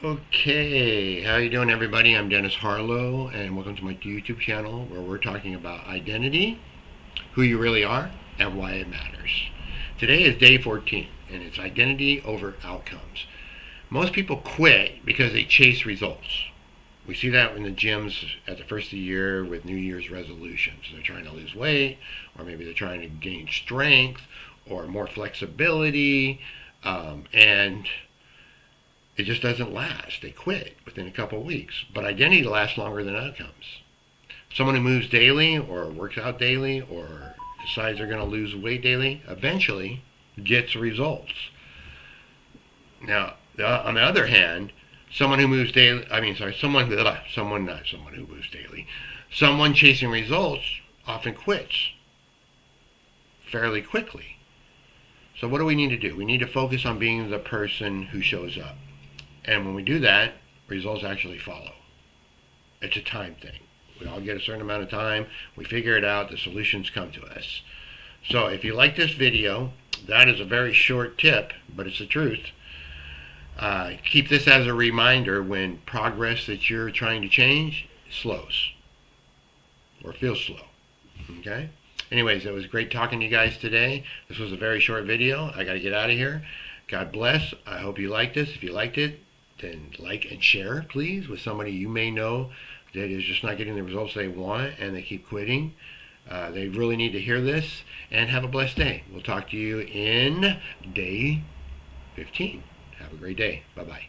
Okay, how you doing, everybody? I'm Dennis Harlow, and welcome to my YouTube channel where we're talking about identity, who you really are, and why it matters. Today is day 14, and it's identity over outcomes. Most people quit because they chase results. We see that in the gyms at the first of the year with New Year's resolutions. They're trying to lose weight, or maybe they're trying to gain strength, or more flexibility, and it just doesn't last. They quit within a couple of weeks. But identity lasts longer than outcomes. Someone who moves daily or works out daily or decides they're going to lose weight daily eventually gets results. Now, on the other hand, someone who moves daily, someone chasing results often quits fairly quickly. So what do we need to do? We need to focus on being the person who shows up. And when we do that, results actually follow. It's a time thing. We all get a certain amount of time. We figure it out. The solutions come to us. So if you like this video, that is a very short tip, but it's the truth. Keep this as a reminder when progress that you're trying to change slows or feels slow. Okay? Anyways, it was great talking to you guys today. This was a very short video. I got to get out of here. God bless. I hope you liked this. If you liked it, then like and share, please, with somebody you may know that is just not getting the results they want and they keep quitting. They really need to hear this. And have a blessed day. We'll talk to you in day 15. Have a great day. Bye-bye.